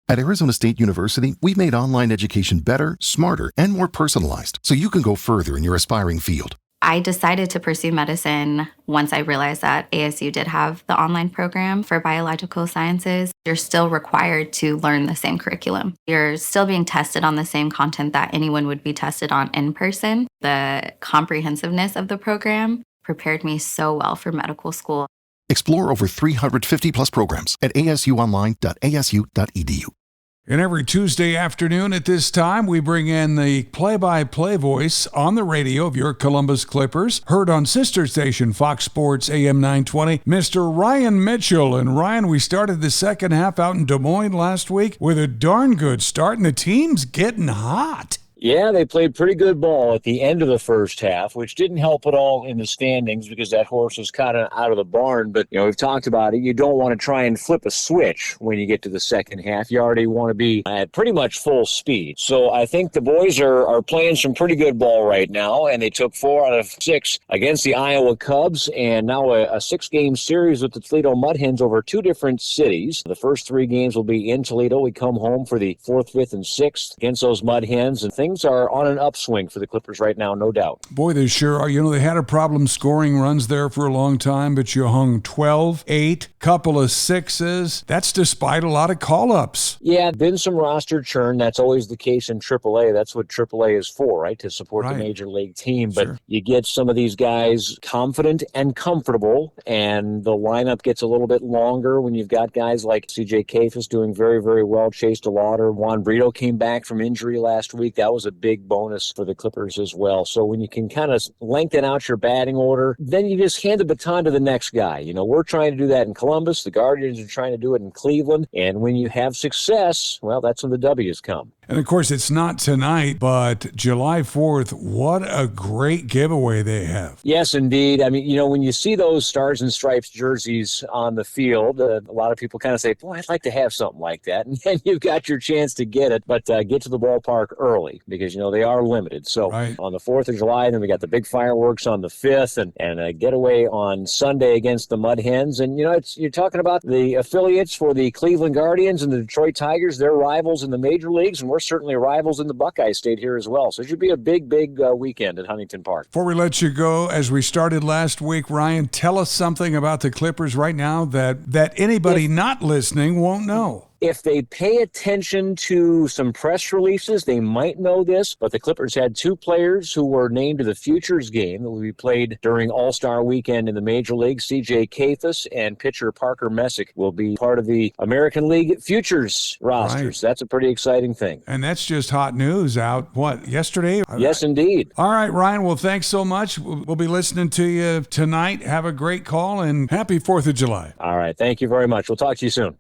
At Arizona State University, we've made online education better, smarter, and more personalized so you can go further in your aspiring field. I decided to pursue medicine once I realized that ASU did have the online program for biological sciences. You're still required to learn the same curriculum. You're still being tested on the same content that anyone would be tested on in person. The comprehensiveness of the program prepared me so well for medical school. Explore over 350 plus programs at asuonline.asu.edu. And every Tuesday afternoon at this time, we bring in the play-by-play voice on the radio of your Columbus Clippers, heard on sister station Fox Sports AM 920, Mr. Ryan Mitchell. And Ryan, we started the second half out in Des Moines last week with a darn good start, and the team's getting hot. Yeah, they played pretty good ball at the end of the first half, which didn't help at all in the standings because that horse was kind of out of the barn. But, we've talked about it. You don't want to try and flip a switch when you get to the second half. You already want to be at pretty much full speed. So I think the boys are playing some pretty good ball right now, and they took 4 out of 6 against the Iowa Cubs, and now a 6-game series with the Toledo Mud Hens over 2 different cities. The first 3 games will be in Toledo. We come home for the 4th, 5th, and 6th against those Mud Hens, and things are on an upswing for the Clippers right now, no doubt. Boy, they sure are. They had a problem scoring runs there for a long time, but you hung 12, 8, couple of 6s. That's despite a lot of call-ups. Yeah, been some roster churn. That's always the case in AAA. That's what AAA is for, right? To support the major league team. But you get some of these guys confident and comfortable, and the lineup gets a little bit longer when you've got guys like C.J. Kafis doing very, very well. Chase DeLauder, Juan Brito came back from injury last week. That was a big bonus for the Clippers as well. So when you can kind of lengthen out your batting order, then you just hand the baton to the next guy. We're trying to do that in Columbus. The Guardians are trying to do it in Cleveland. And when you have success, well, that's when the W's come. And, of course, it's not tonight, but July 4th, what a great giveaway they have. Yes, indeed. I mean, when you see those Stars and Stripes jerseys on the field, a lot of people kind of say, boy, I'd like to have something like that. And then you've got your chance to get it, but get to the ballpark early because, they are limited. So on the 4th of July, then we got the big fireworks on the 5th and a getaway on Sunday against the Mud Hens. And, you're talking about the affiliates for the Cleveland Guardians and the Detroit Tigers. They're rivals in the major leagues, and we're certainly rivals in the Buckeye State here as well. So it should be a big, big weekend at Huntington Park. Before we let you go, as we started last week, Ryan, tell us something about the Clippers right now that anybody not listening won't know. If they pay attention to some press releases, they might know this, but the Clippers had 2 players who were named to the Futures game that will be played during All-Star Weekend in the Major League. C.J. Kafis and pitcher Parker Messick will be part of the American League Futures rosters. That's a pretty exciting thing. And that's just hot news out, yesterday? Yes, indeed. All right, Ryan, well, thanks so much. We'll be listening to you tonight. Have a great call, and happy 4th of July. All right, thank you very much. We'll talk to you soon.